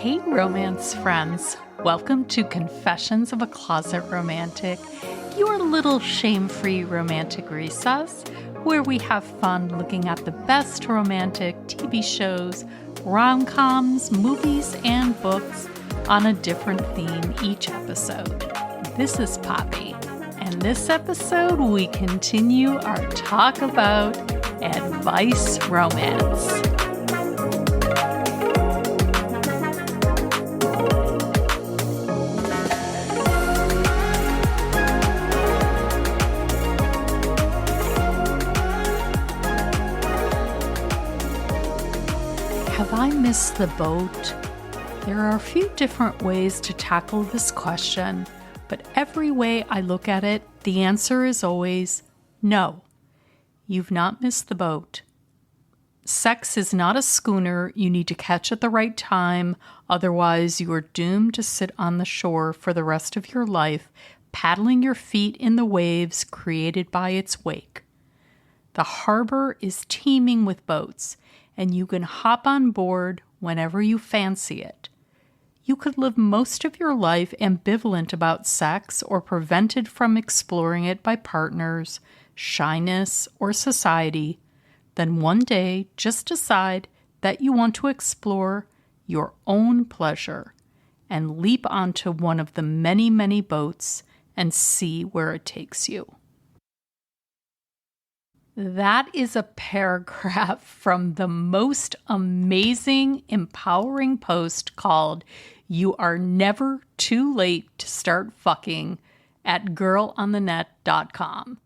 Hey, romance friends. Welcome to Confessions of a Closet Romantic, your little shame-free romantic recess, where we have fun looking at the best romantic TV shows, rom-coms, movies, and books on a different theme each episode. This is Poppy, and this episode we continue our talk about advice romance. Have I missed the boat? There are a few different ways to tackle this question, but every way I look at it, the answer is always no. You've not missed the boat. Sex is not a schooner you need to catch at the right time, otherwise you are doomed to sit on the shore for the rest of your life, paddling your feet in the waves created by its wake. The harbor is teeming with boats, and you can hop on board whenever you fancy it. You could live most of your life ambivalent about sex or prevented from exploring it by partners, shyness, or society, then one day just decide that you want to explore your own pleasure and leap onto one of the many, many boats and see where it takes you. That is a paragraph from the most amazing, empowering post called "You Are Never Too Late to Start Fucking" at girlonthenet.com.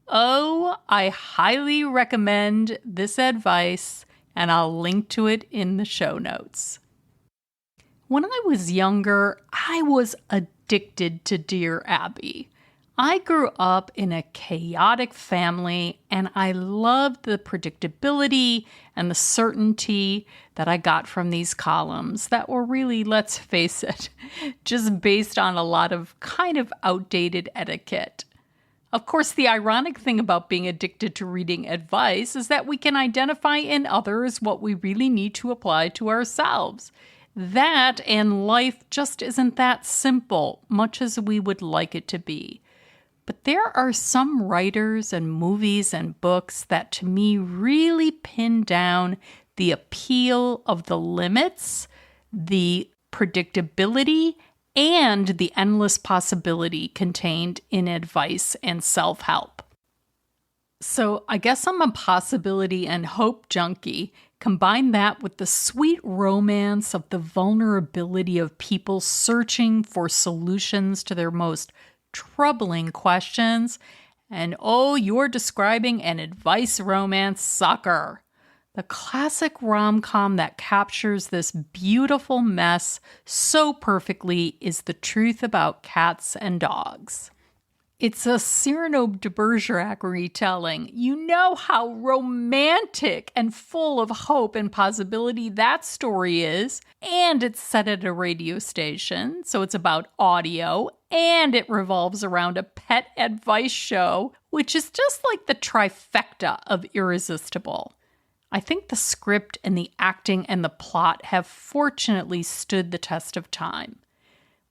Oh, I highly recommend this advice, and I'll link to it in the show notes. When I was younger, I was addicted to Dear Abby. I grew up in a chaotic family, and I loved the predictability and the certainty that I got from these columns that were really, let's face it, just based on a lot of kind of outdated etiquette. Of course, the ironic thing about being addicted to reading advice is that we can identify in others what we really need to apply to ourselves. That and life just isn't that simple, much as we would like it to be. But there are some writers and movies and books that to me really pin down the appeal of the limits, the predictability, and the endless possibility contained in advice and self-help. So I guess I'm a possibility and hope junkie. Combine that with the sweet romance of the vulnerability of people searching for solutions to their most troubling questions, and oh, you're describing an advice romance sucker. The classic rom-com that captures this beautiful mess so perfectly is The Truth About Cats and Dogs. It's a Cyrano de Bergerac retelling. You know how romantic and full of hope and possibility that story is. And it's set at a radio station, so it's about audio, and it revolves around a pet advice show, which is just like the trifecta of irresistible. I think the script and the acting and the plot have fortunately stood the test of time.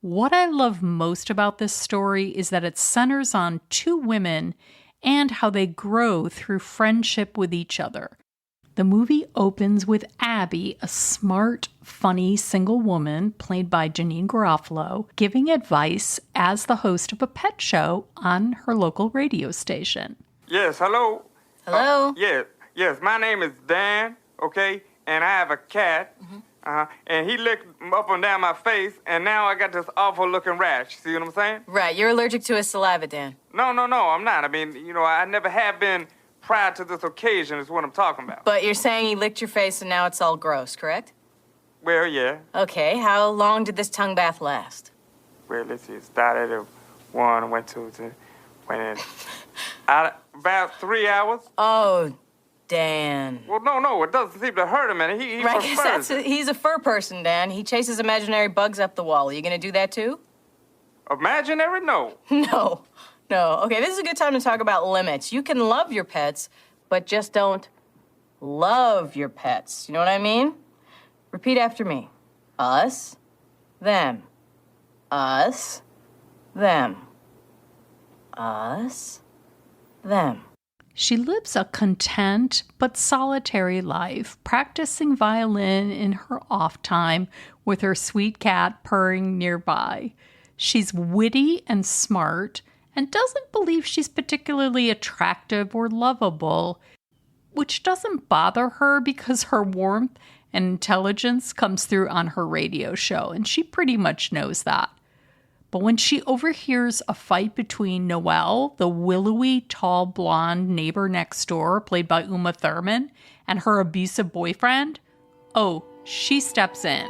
What I love most about this story is that it centers on two women and how they grow through friendship with each other. The movie opens with Abby, a smart, funny single woman played by Janine Garofalo, giving advice as the host of a pet show on her local radio station. Yes, hello? Hello? Yes, my name is Dan, okay? And I have a cat. And he licked up and down my face, and now I got this awful looking rash. See what I'm saying? Right, you're allergic to his saliva, Dan. No, I'm not. I mean, I never have been prior to this occasion is what I'm talking about. But you're saying he licked your face and now it's all gross, correct? Well, yeah. Okay, how long did this tongue bath last? Well, let's see. It started at 1, went 2, went in. About 3 hours. Oh, Dan. Well, no, it doesn't seem to hurt him any. He right, prefers it. He's a fur person, Dan. He chases imaginary bugs up the wall. Are you gonna do that too? Imaginary? No. No. Okay, this is a good time to talk about limits. You can love your pets, but just don't love your pets. You know what I mean? Repeat after me. Us them. Us, them. Us, them. She lives a content but solitary life, practicing violin in her off time with her sweet cat purring nearby. She's witty and smart and doesn't believe she's particularly attractive or lovable, which doesn't bother her because her warmth and intelligence comes through on her radio show, and she pretty much knows that. But when she overhears a fight between Noelle, the willowy, tall, blonde neighbor next door, played by Uma Thurman, and her abusive boyfriend, oh, she steps in.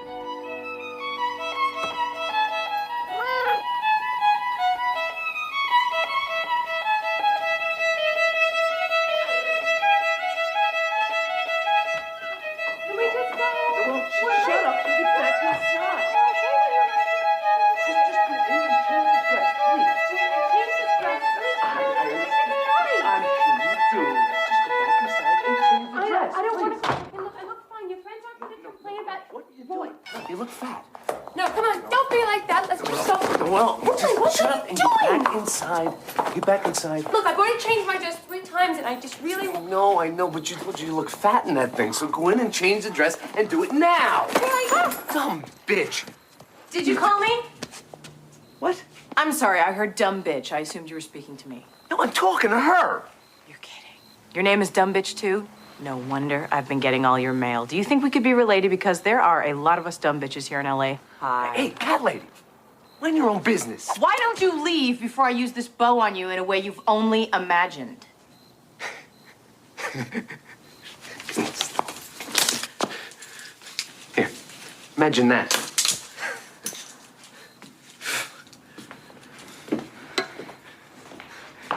You look fat. No, come on, don't be like that. Let's just go. Well, What shut are up you and doing? get back inside. Get back inside. Look, I've already changed my dress 3 times, and I just really want... No, I know, but you look fat in that thing. So go in and change the dress and do it now. Dumb bitch. Did you call me? What? I'm sorry, I heard dumb bitch. I assumed you were speaking to me. No, I'm talking to her. You're kidding. Your name is Dumb Bitch, too? No wonder I've been getting all your mail. Do you think we could be related? Because there are a lot of us dumb bitches here in L.A. Hi. Hey, cat lady. Mind your own business. Why don't you leave before I use this bow on you in a way you've only imagined? Here, imagine that.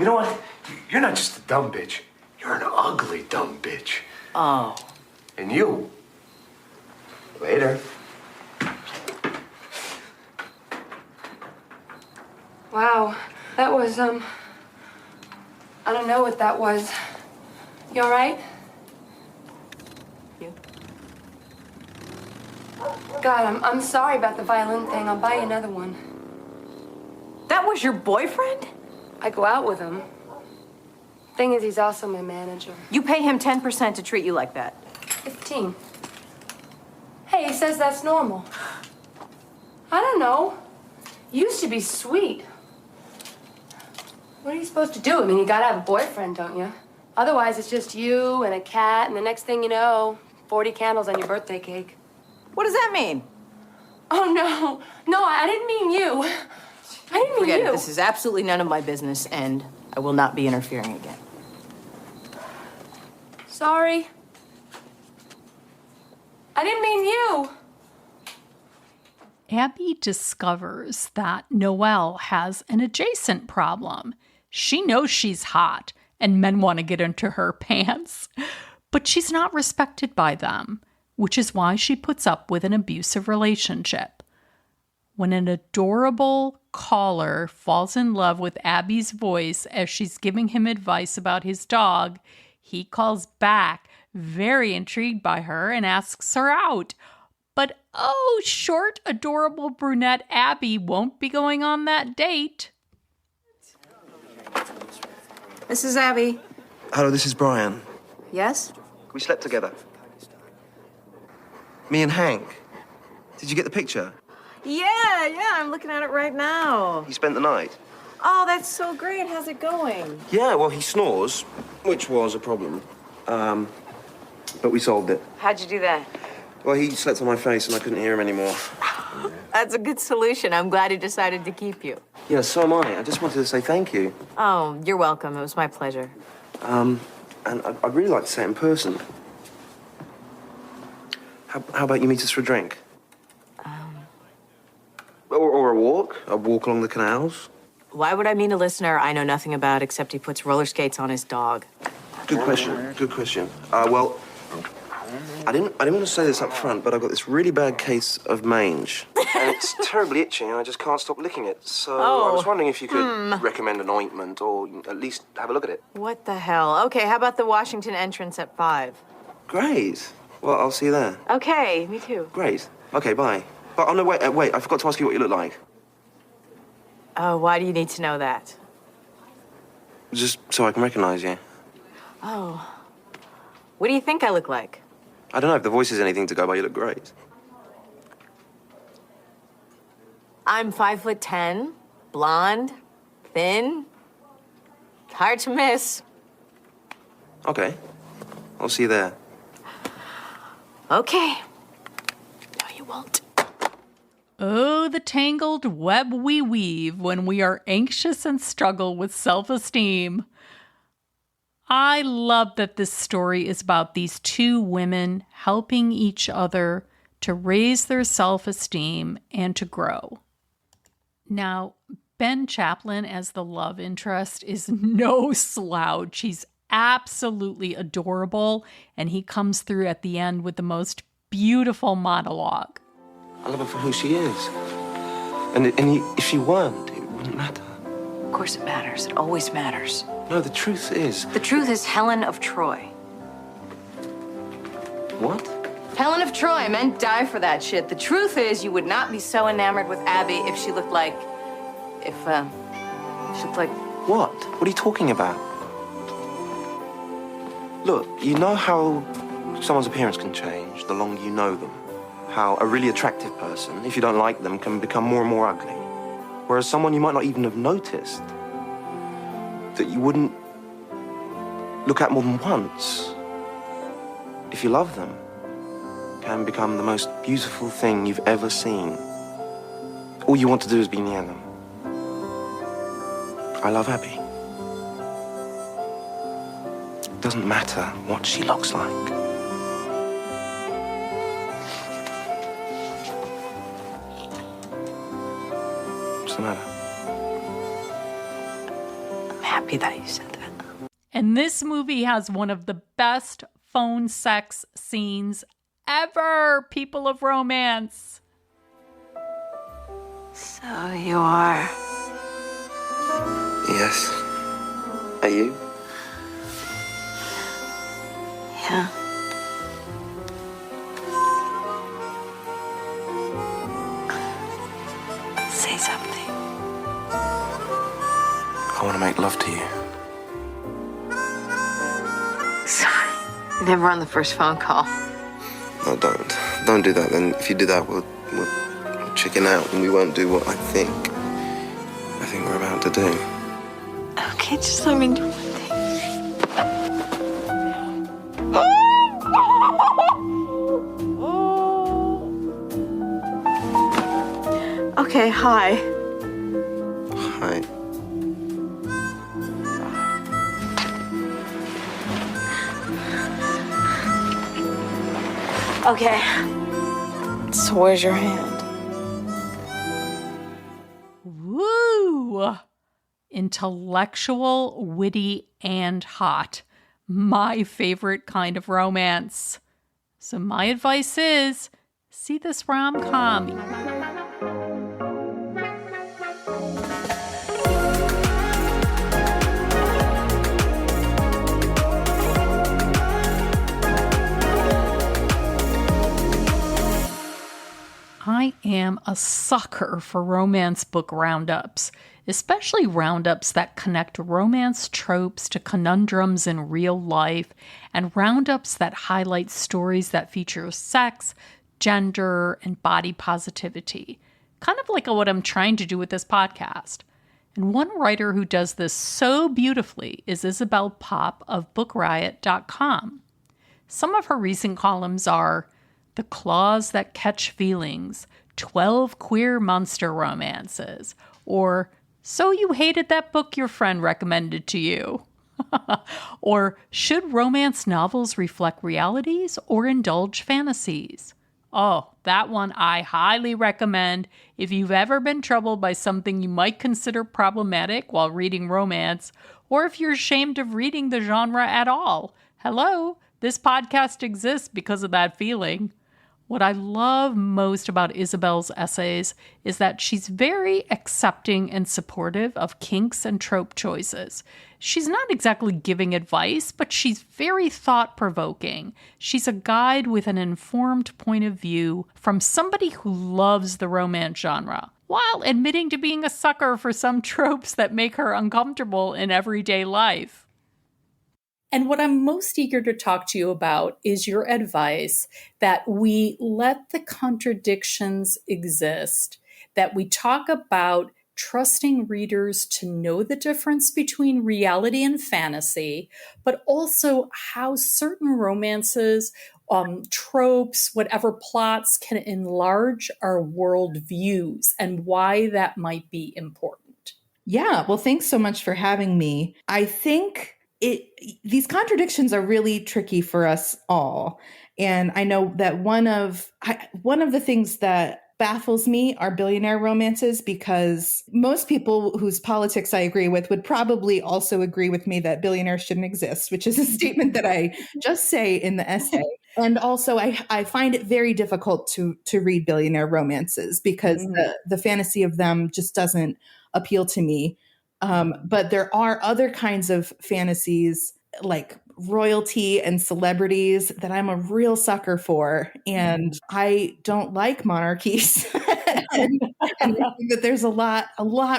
You know what? You're not just a dumb bitch. You're an ugly dumb bitch. Oh. And you. Later. Wow, that was, I don't know what that was. You all right? You? God, I'm sorry about the violin thing. I'll buy you another one. That was your boyfriend? I go out with him. Thing is, he's also my manager. You pay him 10% to treat you like that. 15. Hey, he says that's normal. I don't know. Used to be sweet. What are you supposed to do? I mean, you gotta have a boyfriend, don't you? Otherwise, it's just you and a cat, and the next thing you know, 40 candles on your birthday cake. What does that mean? Oh, no. No, I didn't mean you. I didn't mean Forget you. it. This is absolutely none of my business, and I will not be interfering again. Sorry. I didn't mean you. Abby discovers that Noelle has an adjacent problem. She knows she's hot and men want to get into her pants, but she's not respected by them, which is why she puts up with an abusive relationship. When an adorable caller falls in love with Abby's voice as she's giving him advice about his dog, he calls back, very intrigued by her, and asks her out. But oh, short, adorable brunette Abby won't be going on that date. This is Abby. Hello, this is Brian. Yes? We slept together. Me and Hank. Did you get the picture? Yeah, I'm looking at it right now. He spent the night. Oh, that's so great. How's it going? Yeah, well, he snores, which was a problem. But we solved it. How'd you do that? Well, he slept on my face and I couldn't hear him anymore. That's a good solution. I'm glad he decided to keep you. Yeah, so am I. I just wanted to say thank you. Oh, you're welcome. It was my pleasure. And I'd really like to say it in person. How about you meet us for a drink? Or a walk? A walk along the canals? Why would I mean a listener I know nothing about except he puts roller skates on his dog? Good question. Good question. Well, I didn't want to say this up front, but I've got this really bad case of mange. And it's terribly itchy, and I just can't stop licking it. So I was wondering if you could recommend an ointment, or at least have a look at it. What the hell? Okay, how about the Washington entrance at 5? Great. Well, I'll see you there. Okay, me too. Great. Okay, bye. But, oh, no, wait, I forgot to ask you what you look like. Oh, why do you need to know that? Just so I can recognize you. Oh. What do you think I look like? I don't know if the voice is anything to go by. You look great. I'm 5'10", blonde, thin. Hard to miss. Okay. I'll see you there. Okay. No, you won't. Oh, the tangled web we weave when we are anxious and struggle with self-esteem. I love that this story is about these two women helping each other to raise their self-esteem and to grow. Now, Ben Chaplin as the love interest is no slouch. He's absolutely adorable, and he comes through at the end with the most beautiful monologue. I love her for who she is. And if she weren't, it wouldn't matter. Of course it matters. It always matters. No, the truth is... The truth is Helen of Troy. What? Helen of Troy, men die for that shit. The truth is you would not be so enamored with Abby if she looked like... If she looked like... What? What are you talking about? Look, you know how someone's appearance can change the longer you know them. How a really attractive person, if you don't like them, can become more and more ugly. Whereas someone you might not even have noticed, that you wouldn't look at more than once, if you love them, can become the most beautiful thing you've ever seen. All you want to do is be near them. I love Abby. It doesn't matter what she looks like. What's the matter? I'm happy that you said that. And this movie has one of the best phone sex scenes ever, people of romance. So you are... Yes. Are you? Yeah. Say something. I want to make love to you. Sorry. Never on the first phone call. No, don't. Don't do that. Then if you do that, we'll chicken out and we won't do what I think we're about to do. Okay, just let me do one thing. Okay, hi. Hi. Okay. So where's your hand? Woo! Intellectual, witty, and hot. My favorite kind of romance. So my advice is, see this rom-com. I am a sucker for romance book roundups, especially roundups that connect romance tropes to conundrums in real life, and roundups that highlight stories that feature sex, gender, and body positivity. Kind of like what I'm trying to do with this podcast. And one writer who does this so beautifully is Isabelle Popp of BookRiot.com. Some of her recent columns are The Claws That Catch Feelings, 12 Queer Monster Romances, or So You Hated That Book Your Friend Recommended to You, or Should Romance Novels Reflect Realities or Indulge Fantasies? Oh, that one I highly recommend if you've ever been troubled by something you might consider problematic while reading romance, or if you're ashamed of reading the genre at all. Hello, this podcast exists because of that feeling. What I love most about Isabelle's essays is that she's very accepting and supportive of kinks and trope choices. She's not exactly giving advice, but she's very thought-provoking. She's a guide with an informed point of view from somebody who loves the romance genre, while admitting to being a sucker for some tropes that make her uncomfortable in everyday life. And what I'm most eager to talk to you about is your advice that we let the contradictions exist, that we talk about trusting readers to know the difference between reality and fantasy, but also how certain romances, tropes, whatever plots can enlarge our worldviews and why that might be important. Yeah, well, thanks so much for having me. I think these contradictions are really tricky for us all. And I know that one of the things that baffles me are billionaire romances, because most people whose politics I agree with would probably also agree with me that billionaires shouldn't exist, which is a statement that I just say in the essay. And also I find it very difficult to read billionaire romances because the fantasy of them just doesn't appeal to me. But there are other kinds of fantasies like royalty and celebrities that I'm a real sucker for. And I don't like monarchies. and I think that there's a lot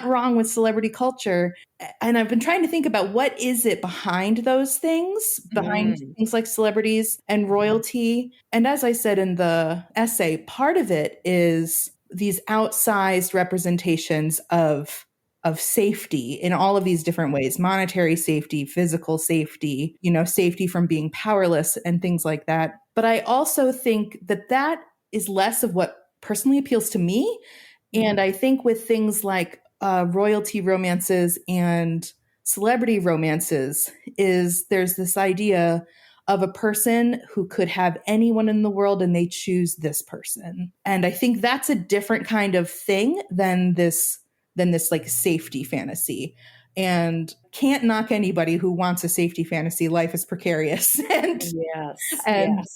wrong with celebrity culture. And I've been trying to think about what is it behind those things, behind things like celebrities and royalty. And as I said in the essay, part of it is these outsized representations of safety in all of these different ways: monetary safety, physical safety, safety from being powerless and things like that. But I also think that is less of what personally appeals to me. And I think with things like royalty romances and celebrity romances there's this idea of a person who could have anyone in the world and they choose this person. And I think that's a different kind of thing than this like safety fantasy. And can't knock anybody who wants a safety fantasy. Life is precarious.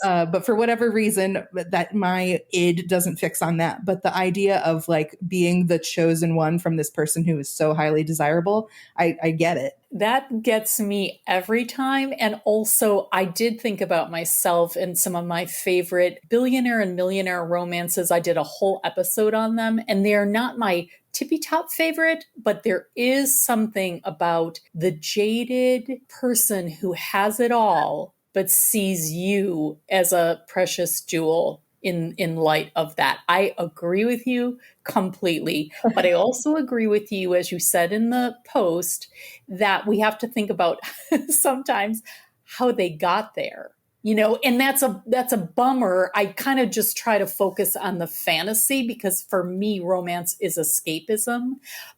But for whatever reason, that my id doesn't fix on that. But the idea of like being the chosen one from this person who is so highly desirable, I get it. That gets me every time. And also, I did think about myself and some of my favorite billionaire and millionaire romances. I did a whole episode on them, and they are not my tippy top favorite, but there is something about the jaded person who has it all, but sees you as a precious jewel in light of that. I agree with you completely, but I also agree with you, as you said in the post, that we have to think about sometimes how they got there. And that's a bummer. I kind of just try to focus on the fantasy because for me, romance is escapism.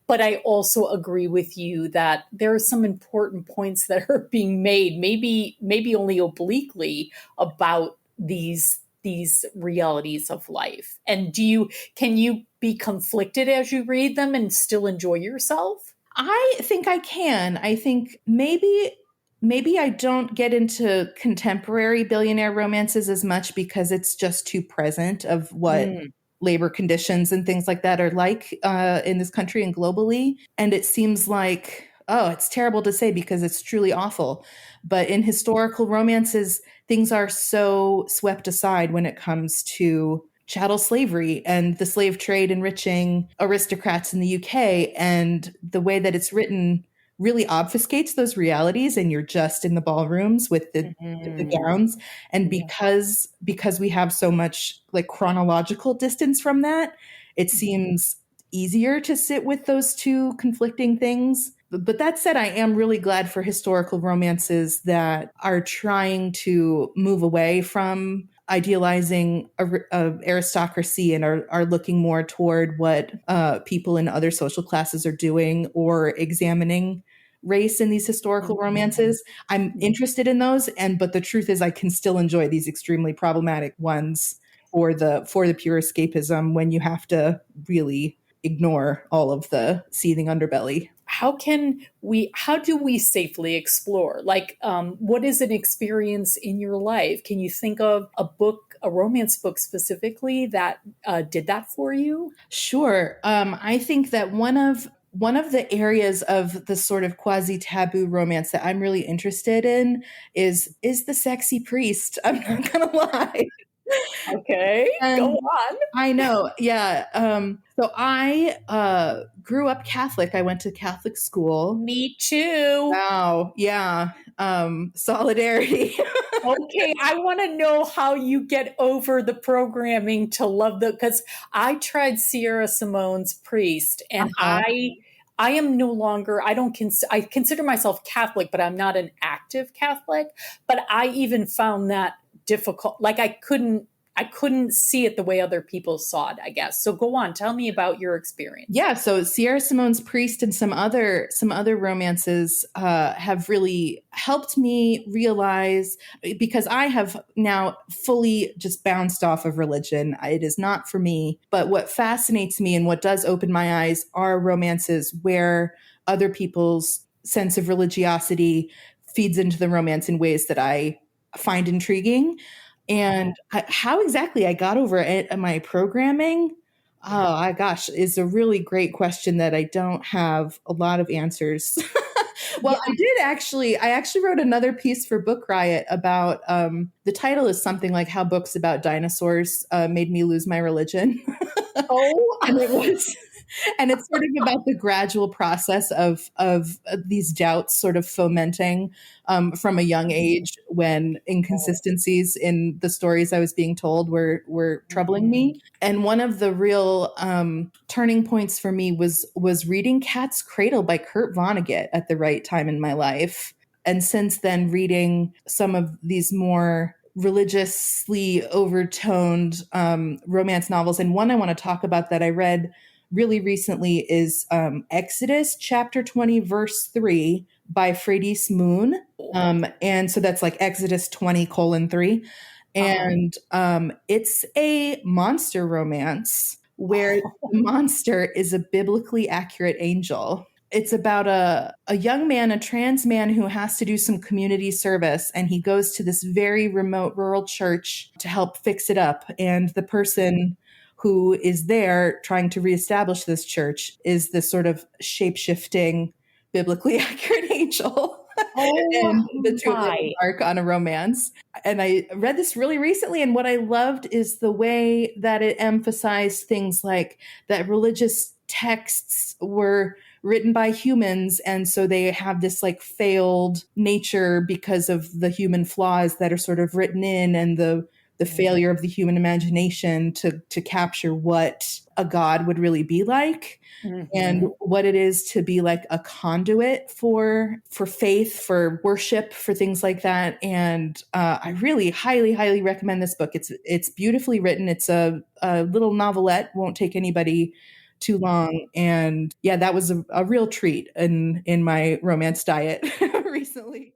But I also agree with you that there are some important points that are being made, maybe only obliquely, about these realities of life. And can you be conflicted as you read them and still enjoy yourself? I think I can. I think maybe I don't get into contemporary billionaire romances as much because it's just too present of what labor conditions and things like that are like in this country and globally. And it seems like, it's terrible to say because it's truly awful. But in historical romances, things are so swept aside when it comes to chattel slavery and the slave trade enriching aristocrats in the UK. And the way that it's written really obfuscates those realities, and you're just in the ballrooms with the gowns. And because we have so much like chronological distance from that, it seems easier to sit with those two conflicting things. But that said, I am really glad for historical romances that are trying to move away from idealizing aristocracy and are looking more toward what people in other social classes are doing, or examining race in these historical romances. I'm interested in those, but the truth is I can still enjoy these extremely problematic ones for the pure escapism when you have to really ignore all of the seething underbelly. How do we safely explore? Like, what is an experience in your life? Can you think of a book a romance book specifically that did that for you? Sure. I think that one of the areas of the sort of quasi taboo romance that I'm really interested in is the sexy priest. I'm not gonna lie. Okay, go And on. I know, yeah. So I grew up Catholic. I went to Catholic school. Me too. Wow, yeah. Solidarity. Okay, I want to know how you get over the programming to love because I tried Sierra Simone's Priest, and I am no longer, I consider myself Catholic, but I'm not an active Catholic. But I even found that difficult. Like I couldn't see it the way other people saw it, I guess. So go on, tell me about your experience. Yeah, so Sierra Simone's Priest and some other romances have really helped me realize, because I have now fully just bounced off of religion. It is not for me. But what fascinates me and what does open my eyes are romances where other people's sense of religiosity feeds into the romance in ways that I find intriguing. And how exactly I got over it, my programming, oh my gosh, is a really great question that I don't have a lot of answers. Well, yeah. I actually wrote another piece for BookRiot about, the title is something like How Books About Dinosaurs Made Me Lose My Religion. Oh, and it's sort of about the gradual process of these doubts sort of fomenting from a young age, when inconsistencies in the stories I was being told were troubling me. And one of the real turning points for me was reading Cat's Cradle by Kurt Vonnegut at the right time in my life. And since then, reading some of these more religiously overtoned romance novels. And one I want to talk about that I read really recently is Exodus chapter 20, verse 3 by Freydis Moon. And so that's like Exodus 20:3. And it's a monster romance where the monster is a biblically accurate angel. It's about a young man, a trans man, who has to do some community service, and he goes to this very remote rural church to help fix it up. And the person who is there trying to reestablish this church is this sort of shape-shifting, biblically accurate angel. And the two of them embark on a romance. And I read this really recently, and what I loved is the way that it emphasized things like that religious texts were written by humans, and so they have this like failed nature because of the human flaws that are sort of written in, and the failure of the human imagination to capture what a god would really be like. And what it is to be like a conduit for faith, for worship, for things like that. And I really highly recommend this book. It's beautifully written. It's a little novelette, won't take anybody too long. And yeah, that was a real treat in my romance diet recently.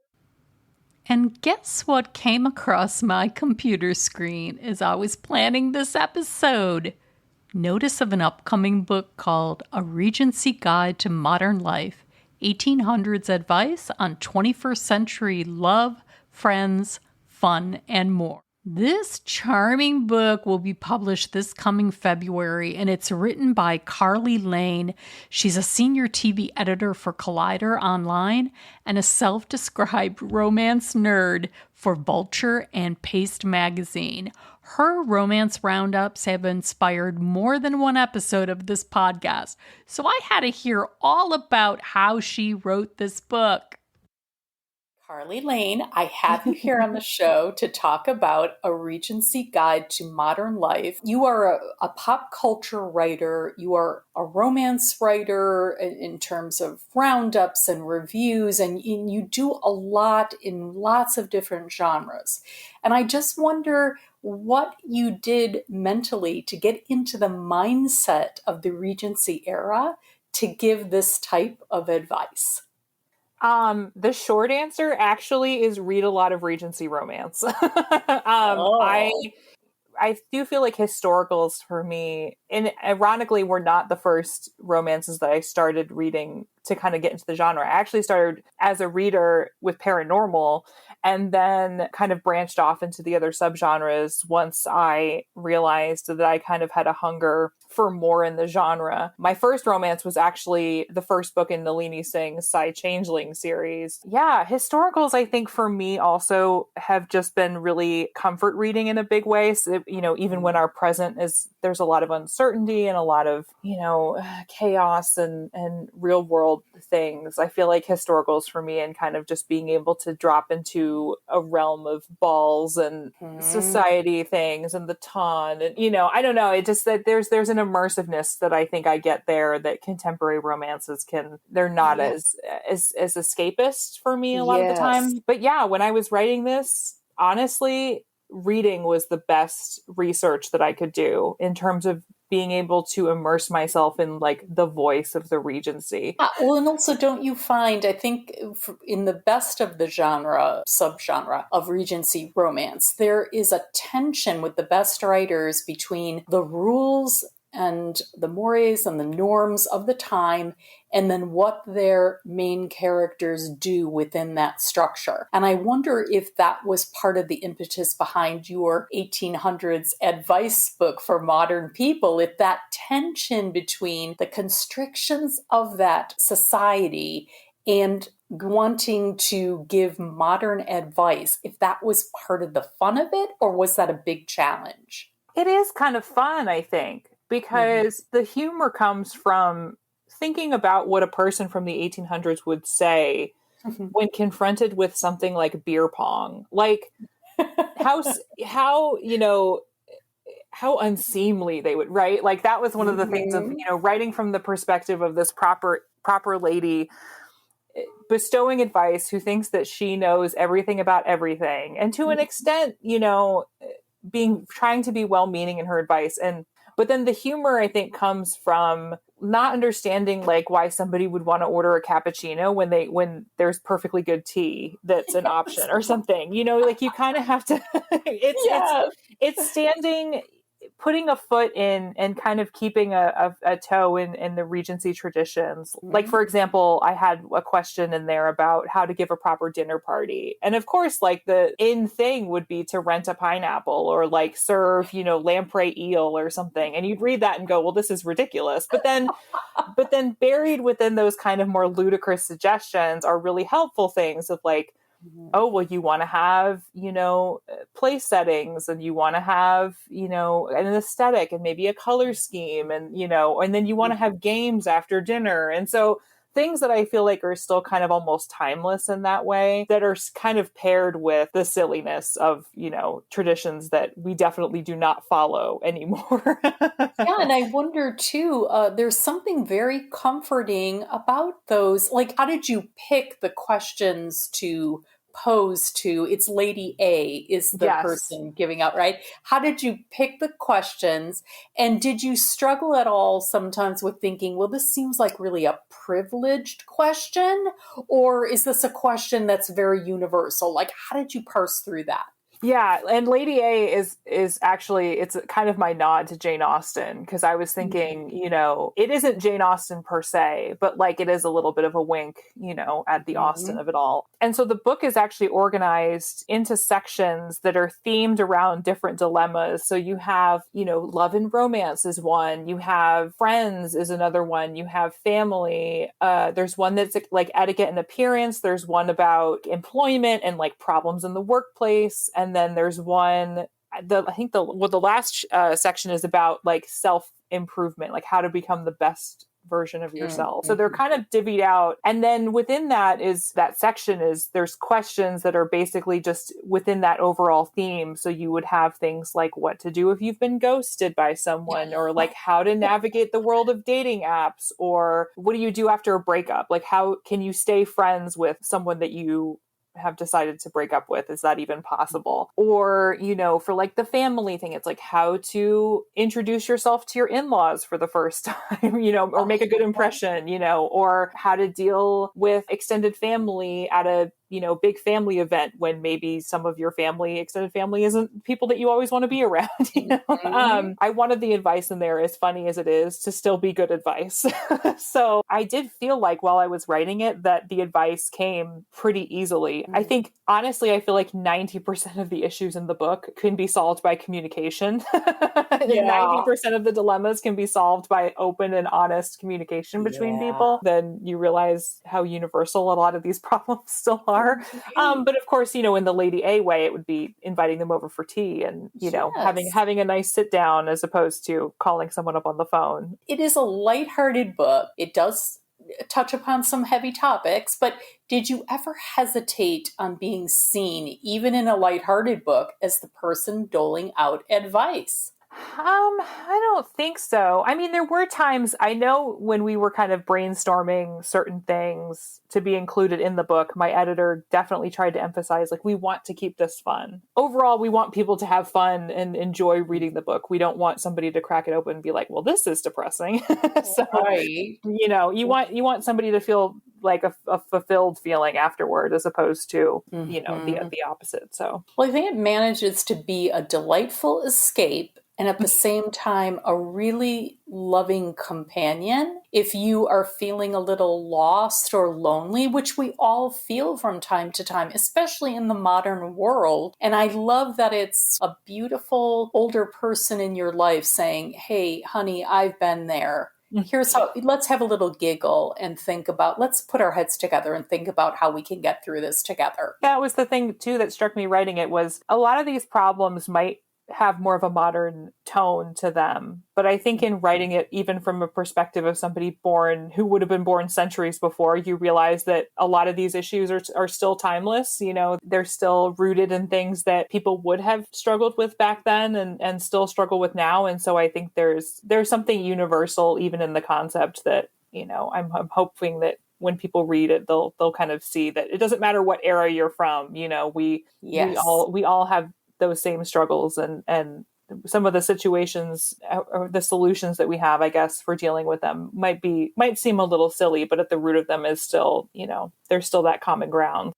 And guess what came across my computer screen as I was planning this episode? Notice of an upcoming book called A Regency Guide to Modern Life, 1800s Advice on 21st Century Love, Friends, Fun, and More. This charming book will be published this coming February, and it's written by Carly Lane. She's a senior TV editor for Collider Online and a self-described romance nerd for Vulture and Paste Magazine. Her romance roundups have inspired more than one episode of this podcast, so I had to hear all about how she wrote this book. Carly Lane, I have you here on the show to talk about A Regency Guide to Modern Life. You are a pop culture writer. You are a romance writer in terms of roundups and reviews, and you do a lot in lots of different genres. And I just wonder what you did mentally to get into the mindset of the Regency era to give this type of advice. The short answer actually is read a lot of Regency romance. I do feel like historicals for me, and ironically, were not the first romances that I started reading to kind of get into the genre. I actually started as a reader with paranormal and then kind of branched off into the other subgenres once I realized that I kind of had a hunger for more in the genre. My first romance was actually the first book in Nalini Singh's Changeling series. Yeah, historicals, I think for me also have just been really comfort reading in a big way. So, even when our present is, there's a lot of uncertainty and a lot of, chaos and real world things. I feel like historicals for me and kind of just being able to drop into a realm of balls and society things and the ton and, I don't know. It just that there's an immersiveness that I think I get there that contemporary romances they're not as escapist for me a lot of the time. But yeah, when I was writing this, honestly, reading was the best research that I could do in terms of being able to immerse myself in like the voice of the Regency. Well, and also don't you find, I think in the best of the subgenre of Regency romance, there is a tension with the best writers between the rules and the mores and the norms of the time, and then what their main characters do within that structure. And I wonder if that was part of the impetus behind your 1800s advice book for modern people, if that tension between the constrictions of that society and wanting to give modern advice, if that was part of the fun of it, or was that a big challenge? It is kind of fun, I think, because the humor comes from thinking about what a person from the 1800s would say when confronted with something like beer pong. Like how unseemly they would, right? Like that was one of the things of, writing from the perspective of this proper lady bestowing advice who thinks that she knows everything about everything. And to an extent, trying to be well-meaning in her advice. But then the humor, I think, comes from not understanding like why somebody would want to order a cappuccino when there's perfectly good tea that's an option or something. Like you kind of have to. It's standing, putting a foot in, and kind of keeping a toe in the Regency traditions. Like, for example, I had a question in there about how to give a proper dinner party. And of course, like the in thing would be to rent a pineapple or like serve, lamprey eel or something. And you'd read that and go, well, this is ridiculous. But then buried within those kind of more ludicrous suggestions are really helpful things of like, oh, well, you want to have, place settings, and you want to have, an aesthetic and maybe a color scheme, and, and then you want to have games after dinner. And so things that I feel like are still kind of almost timeless in that way, that are kind of paired with the silliness of, traditions that we definitely do not follow anymore. Yeah, and I wonder too, there's something very comforting about those. Like, how did you pick the questions to pose to? It's Lady A is the person giving out, right? How did you pick the questions? And did you struggle at all sometimes with thinking, well, this seems like really a privileged question? Or is this a question that's very universal? Like, how did you parse through that? Yeah, and Lady A is actually, it's kind of my nod to Jane Austen, because I was thinking, it isn't Jane Austen per se, but like it is a little bit of a wink, at the Austen of it all. And so the book is actually organized into sections that are themed around different dilemmas. So you have, love and romance is one, you have friends is another one, you have family. There's one that's like etiquette and appearance. There's one about employment and like problems in the workplace. And then there's one, I think the last section is about like self-improvement, like how to become the best version of yourself. So they're kind of divvied out. And then within that section there's questions that are basically just within that overall theme. So you would have things like what to do if you've been ghosted by someone, or like how to navigate the world of dating apps, or what do you do after a breakup? Like how can you stay friends with someone that you have decided to break up with? Is that even possible? Or, for like the family thing, it's like how to introduce yourself to your in-laws for the first time, or make a good impression, or how to deal with extended family at a big family event when maybe some of your extended family isn't people that you always want to be around. I wanted the advice in there, as funny as it is, to still be good advice. So I did feel like while I was writing it that the advice came pretty easily. I think, honestly, I feel like 90% of the issues in the book can be solved by communication. 90% of the dilemmas can be solved by open and honest communication between people. Then you realize how universal a lot of these problems still are. But of course, in the Lady A way, it would be inviting them over for tea and, having a nice sit down as opposed to calling someone up on the phone. It is a lighthearted book. It does touch upon some heavy topics, but did you ever hesitate on being seen, even in a lighthearted book, as the person doling out advice? I don't think so. I mean, there were times, I know when we were kind of brainstorming certain things to be included in the book, my editor definitely tried to emphasize, like, we want to keep this fun. Overall, we want people to have fun and enjoy reading the book. We don't want somebody to crack it open and be like, well, this is depressing. So, right. You want somebody to feel like a fulfilled feeling afterward, as opposed to, the opposite. So, well, I think it manages to be a delightful escape and at the same time, a really loving companion. If you are feeling a little lost or lonely, which we all feel from time to time, especially in the modern world. And I love that it's a beautiful older person in your life saying, hey, honey, I've been there. Here's how, let's have a little giggle and let's put our heads together and think about how we can get through this together. That was the thing, too, that struck me writing it, was a lot of these problems might have more of a modern tone to them. But I think in writing it, even from a perspective of somebody who would have been born centuries before, you realize that a lot of these issues are still timeless. They're still rooted in things that people would have struggled with back then and still struggle with now. And so I think there's something universal even in the concept that, I'm hoping that when people read it, they'll kind of see that it doesn't matter what era you're from. We all have those same struggles and some of the situations or the solutions that we have, I guess, for dealing with them might seem a little silly, but at the root of them is still, there's still that common ground.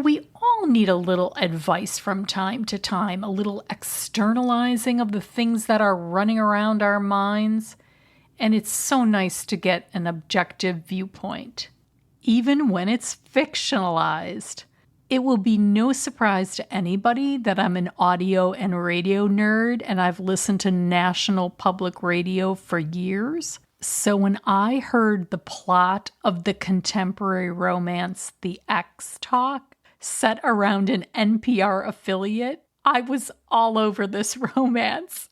We all need a little advice from time to time, a little externalizing of the things that are running around our minds. And it's so nice to get an objective viewpoint, even when it's fictionalized. It will be no surprise to anybody that I'm an audio and radio nerd, and I've listened to National Public Radio for years. So when I heard the plot of the contemporary romance The X Talk, set around an NPR affiliate, I was all over this romance.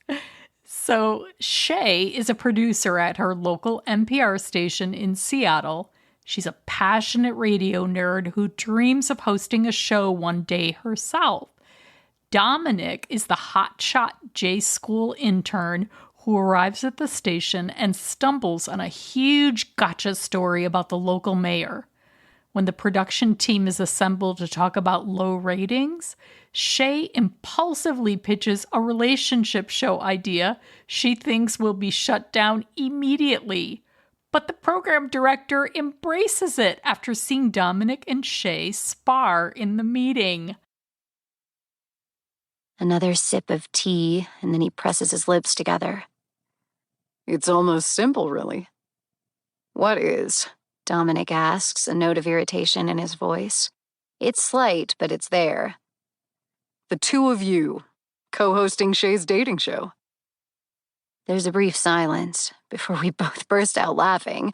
So Shay is a producer at her local NPR station in Seattle. She's a passionate radio nerd who dreams of hosting a show one day herself. Dominic is the hotshot J-School intern who arrives at the station and stumbles on a huge gotcha story about the local mayor. When the production team is assembled to talk about low ratings, Shay impulsively pitches a relationship show idea she thinks will be shut down immediately. But the program director embraces it after seeing Dominic and Shay spar in the meeting. Another sip of tea, and then he presses his lips together. It's almost simple, really. What is? Dominic asks, a note of irritation in his voice. It's slight, but it's there. The two of you, co-hosting Shay's dating show. There's a brief silence before we both burst out laughing.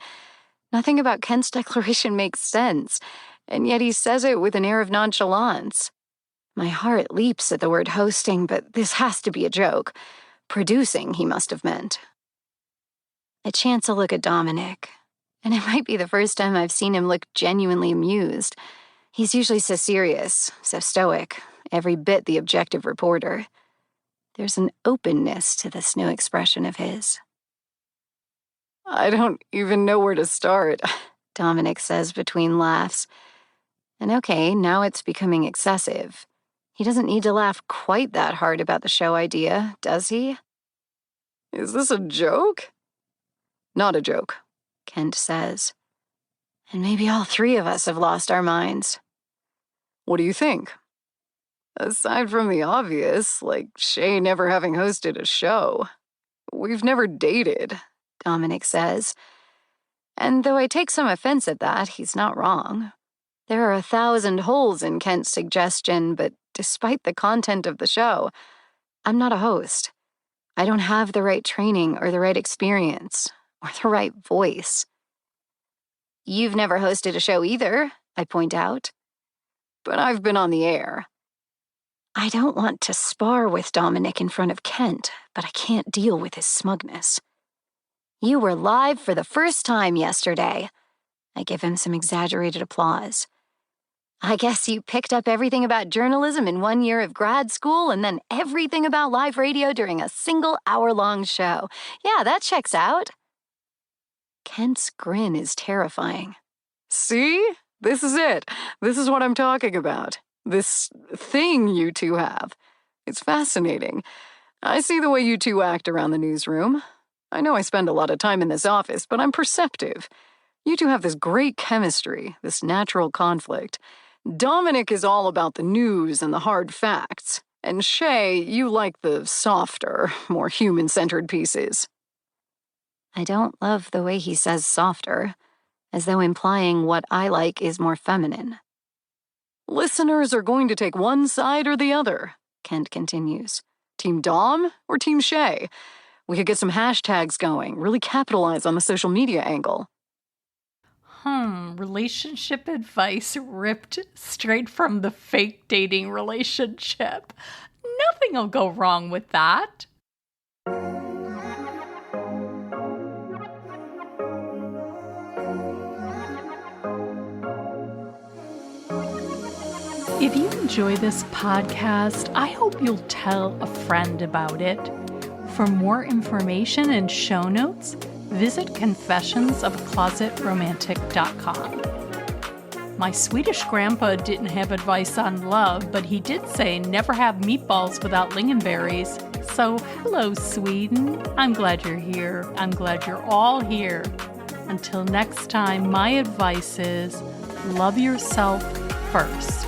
Nothing about Kent's declaration makes sense, and yet he says it with an air of nonchalance. My heart leaps at the word hosting, but this has to be a joke. Producing, he must have meant. I chance a look at Dominic, and it might be the first time I've seen him look genuinely amused. He's usually so serious, so stoic, every bit the objective reporter. There's an openness to this new expression of his. I don't even know where to start, Dominic says between laughs. And okay, now it's becoming excessive. He doesn't need to laugh quite that hard about the show idea, does he? Is this a joke? Not a joke, Kent says. And maybe all three of us have lost our minds. What do you think? Aside from the obvious, like Shay never having hosted a show, we've never dated, Dominic says. And though I take some offense at that, he's not wrong. There are 1,000 holes in Kent's suggestion, but despite the content of the show, I'm not a host. I don't have the right training or the right experience or the right voice. You've never hosted a show either, I point out. But I've been on the air. I don't want to spar with Dominic in front of Kent, but I can't deal with his smugness. You were live for the first time yesterday. I give him some exaggerated applause. I guess you picked up everything about journalism in 1 year of grad school and then everything about live radio during a single hour-long show. Yeah, that checks out. Kent's grin is terrifying. See? This is it. This is what I'm talking about. This thing you two have. It's fascinating. I see the way you two act around the newsroom. I know I spend a lot of time in this office, but I'm perceptive. You two have this great chemistry, this natural conflict. Dominic is all about the news and the hard facts. And Shay, you like the softer, more human-centered pieces. I don't love the way he says softer, as though implying what I like is more feminine. Listeners are going to take one side or the other, Kent continues. Team Dom or Team Shay? We could get some hashtags going, really capitalize on the social media angle. Relationship advice ripped straight from the fake dating relationship. Nothing will go wrong with that. If you enjoy this podcast, I hope you'll tell a friend about it. For more information and show notes, visit confessionsofaclosetromantic.com. My Swedish grandpa didn't have advice on love, but he did say never have meatballs without lingonberries. So, hello, Sweden. I'm glad you're here. I'm glad you're all here. Until next time, my advice is love yourself first.